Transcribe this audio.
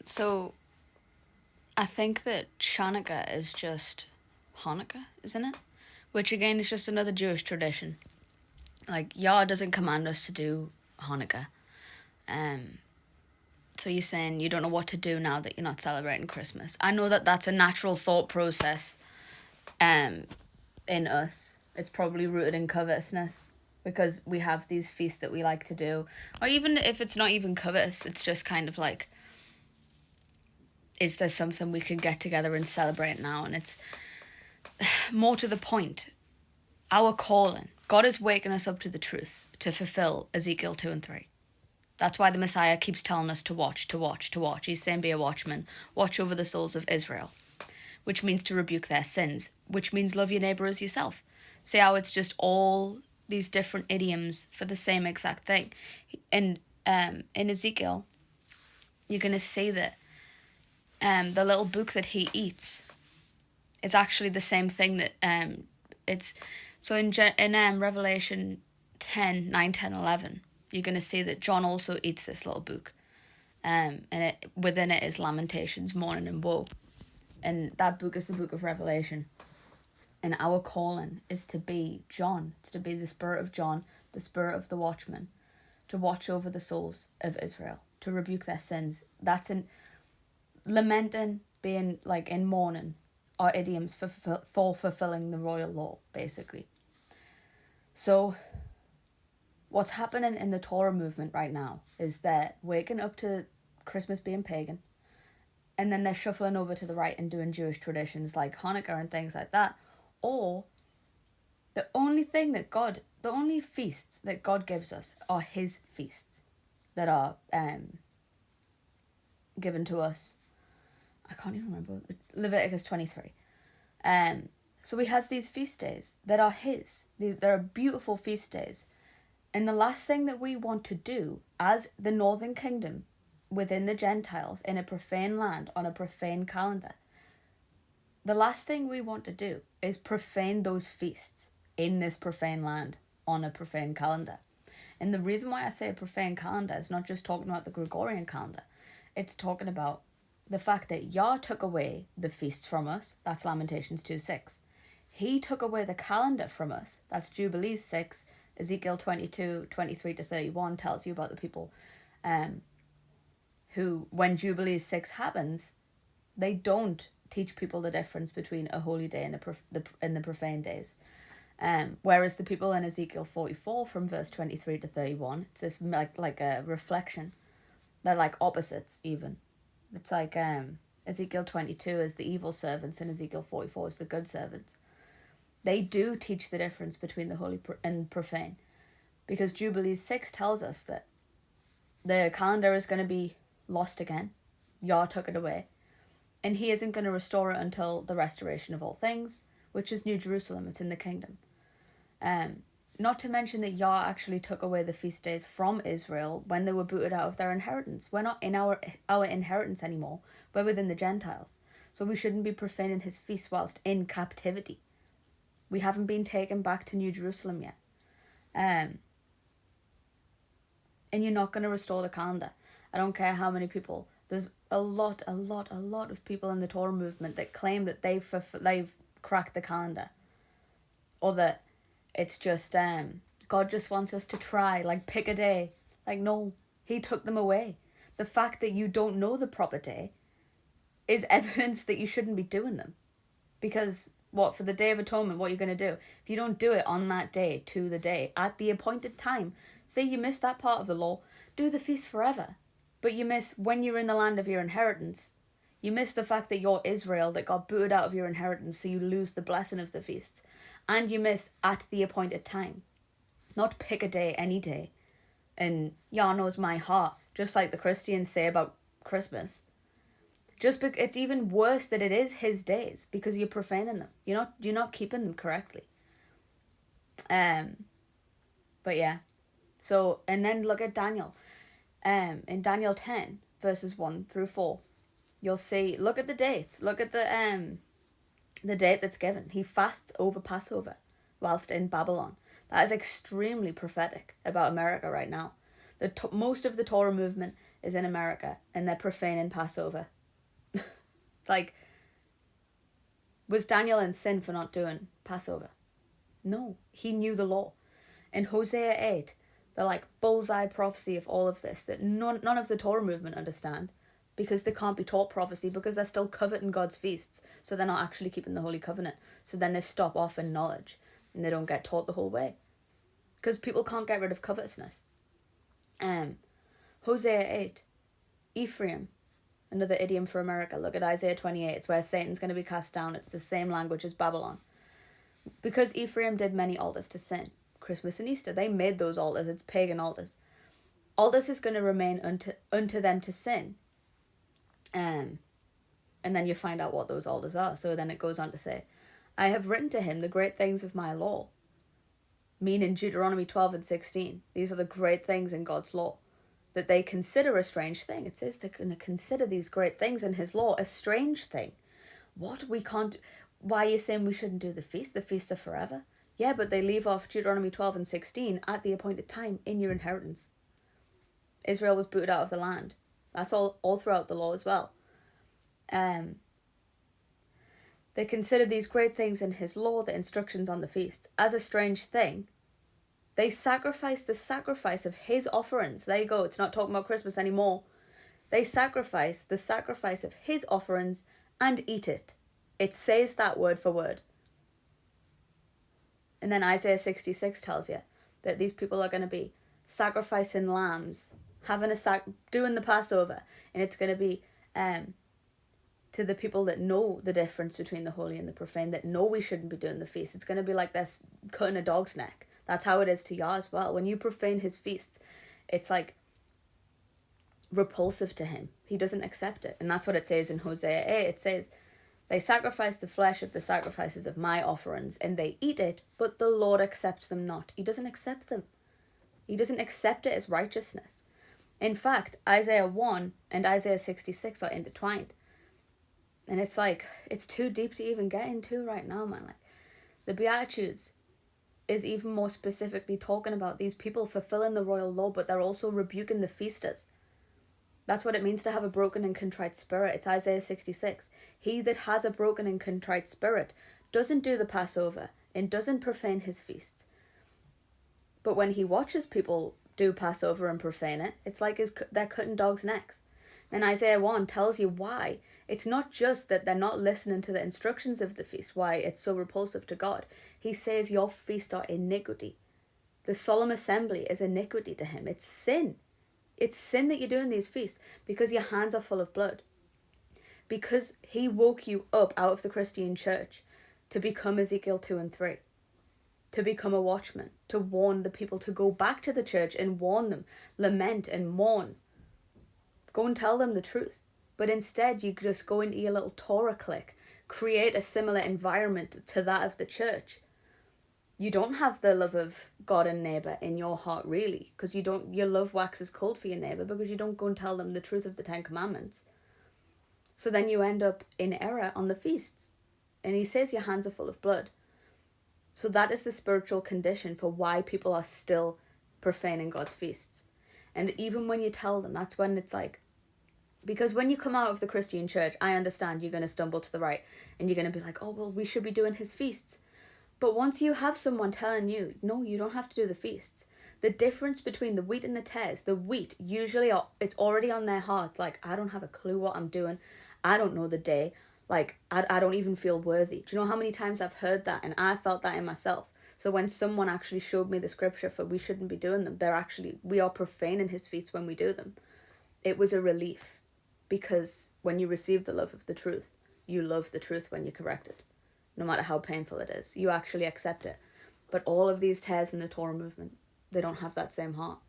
So I think that Chanukah is just Hanukkah, isn't it? Which again is just another Jewish tradition. Like Yah doesn't command us to do Hanukkah. Um, so you're saying you don't know what to do now that you're not celebrating Christmas. I know that that's a natural thought process in us. It's probably rooted in covetousness because we have these feasts that we like to do. Or even if it's not even covetous, it's just kind of like, is there something we could get together and celebrate now? And it's more to the point. Our calling. God is waking us up to the truth to fulfill Ezekiel 2 and 3. That's why the Messiah keeps telling us to watch, to watch, to watch. He's saying be a watchman. Watch over the souls of Israel. Which means to rebuke their sins. Which means love your neighbour as yourself. See how it's just all these different idioms for the same exact thing. And in Ezekiel, you're going to see that the little book that he eats is actually the same thing that it's... So in Revelation 10, 9, 10, 11, you're going to see that John also eats this little book. And within it is Lamentations, Mourning and Woe. And that book is the book of Revelation. And our calling is to be John. It's to be the spirit of John, the spirit of the watchman, to watch over the souls of Israel, to rebuke their sins. That's in lamenting, being like in mourning, are idioms for fulfilling the royal law, basically. So what's happening in the Torah movement right now is they're waking up to Christmas being pagan, and then they're shuffling over to the right and doing Jewish traditions like Hanukkah and things like that. Or the only feasts that God gives us are his feasts that are given to us. I can't even remember. Leviticus 23. So he has these feast days that are his. They're beautiful feast days. And the last thing that we want to do as the Northern Kingdom within the Gentiles in a profane land on a profane calendar, the last thing we want to do is profane those feasts in this profane land on a profane calendar. And the reason why I say a profane calendar is not just talking about the Gregorian calendar. It's talking about the fact that Yah took away the feasts from us. That's Lamentations 2:6. He took away the calendar from us. That's Jubilees 6. Ezekiel 22, 23 to 31 tells you about the people who, when Jubilees 6 happens, they don't teach people the difference between a holy day and the profane days. Whereas the people in Ezekiel 44 from verse 23 to 31, it's this like a reflection. They're like opposites even. It's like Ezekiel 22 is the evil servants and Ezekiel 44 is the good servants. They do teach the difference between the holy and profane. Because Jubilees 6 tells us that the calendar is going to be lost again. Yah took it away. And he isn't going to restore it until the restoration of all things, which is New Jerusalem. It's in the kingdom. Not to mention that Yah actually took away the feast days from Israel when they were booted out of their inheritance. We're not in our inheritance anymore. We're within the Gentiles. So we shouldn't be profaning his feast whilst in captivity. We haven't been taken back to New Jerusalem yet. And you're not going to restore the calendar. I don't care how many people. There's a lot of people in the Torah movement that claim that they've cracked the calendar. Or that it's just, God just wants us to try, like pick a day. Like, no, he took them away. The fact that you don't know the proper day is evidence that you shouldn't be doing them. Because for the Day of Atonement, what you're going to do? If you don't do it on that day, to the day, at the appointed time, say you miss that part of the law, do the feast forever. But you miss when you're in the land of your inheritance. You miss the fact that you're Israel, that got booted out of your inheritance, so you lose the blessing of the feasts. And you miss at the appointed time. Not pick a day, any day. And Yah knows my heart, just like the Christians say about Christmas. It's even worse that it is his days because you're profaning them. You're not keeping them correctly. But yeah. So, and then look at Daniel. In Daniel 10, verses 1 through 4, you'll see, look at the dates. Look at the date that's given. He fasts over Passover whilst in Babylon. That is extremely prophetic about America right now. Most of the Torah movement is in America and they're profaning Passover. It's like, was Daniel in sin for not doing Passover? No, he knew the law. In Hosea 8, the like bullseye prophecy of all of this that none of the Torah movement understand, because they can't be taught prophecy because they're still coveting God's feasts, so they're not actually keeping the Holy Covenant. So then they stop off in knowledge and they don't get taught the whole way, because people can't get rid of covetousness. Hosea 8, Ephraim, another idiom for America. Look at Isaiah 28, it's where Satan's going to be cast down. It's the same language as Babylon. Because Ephraim did many altars to sin, Christmas and Easter, they made those altars, it's pagan altars. All this is going to remain unto them to sin. And then you find out what those altars are. So then it goes on to say, I have written to him the great things of my law. Meaning Deuteronomy 12 and 16. These are the great things in God's law that they consider a strange thing. It says they're going to consider these great things in his law a strange thing. What? We can't... Why are you saying we shouldn't do the feast? The feasts are forever. Yeah, but they leave off Deuteronomy 12 and 16 at the appointed time in your inheritance. Israel was booted out of the land. That's all throughout the law as well. They considered these great things in his law, the instructions on the feast, as a strange thing. They sacrificed the sacrifice of his offerings. There you go. It's not talking about Christmas anymore. They sacrifice the sacrifice of his offerings and eat it. It says that word for word. And then Isaiah 66 tells you that these people are going to be sacrificing lambs, doing the Passover, and it's going to be to the people that know the difference between the holy and the profane, that know we shouldn't be doing the feast. It's going to be like this cutting a dog's neck. That's how it is to Yah as well. When you profane his feasts, it's like repulsive to him. He doesn't accept it. And that's what it says in Hosea 8. It says, they sacrifice the flesh of the sacrifices of my offerings, and they eat it, but the Lord accepts them not. He doesn't accept them. He doesn't accept it as righteousness. In fact, Isaiah 1 and Isaiah 66 are intertwined. And it's like, it's too deep to even get into right now, man. Like, the Beatitudes is even more specifically talking about these people fulfilling the royal law, but they're also rebuking the feasters. That's what it means to have a broken and contrite spirit. It's Isaiah 66. He that has a broken and contrite spirit doesn't do the Passover and doesn't profane his feasts. But when he watches people do Passover and profane it, it's like they're cutting dogs' necks. And Isaiah 1 tells you why. It's not just that they're not listening to the instructions of the feast, why it's so repulsive to God. He says your feasts are iniquity. The solemn assembly is iniquity to him. It's sin. It's sin that you're doing these feasts because your hands are full of blood. Because he woke you up out of the Christian church to become Ezekiel 2 and 3. To become a watchman. To warn the people to go back to the church and warn them. Lament and mourn. Go and tell them the truth. But instead you just go into your little Torah clique. Create a similar environment to that of the church. You don't have the love of God and neighbour in your heart, really, because your love waxes cold for your neighbour because you don't go and tell them the truth of the 10 Commandments. So then you end up in error on the feasts. And he says your hands are full of blood. So that is the spiritual condition for why people are still profaning God's feasts. And even when you tell them, that's when it's like, because when you come out of the Christian church, I understand you're going to stumble to the right and you're going to be like, oh, well, we should be doing his feasts. But once you have someone telling you, no, you don't have to do the feasts. The difference between the wheat and the tares, the wheat, usually it's already on their hearts. Like, I don't have a clue what I'm doing. I don't know the day. Like, I don't even feel worthy. Do you know how many times I've heard that? And I felt that in myself. So when someone actually showed me the scripture for we shouldn't be doing them, we are profaning his feasts when we do them. It was a relief. Because when you receive the love of the truth, you love the truth when you're corrected. No matter how painful it is, you actually accept it. But all of these tares in the Torah movement, they don't have that same heart.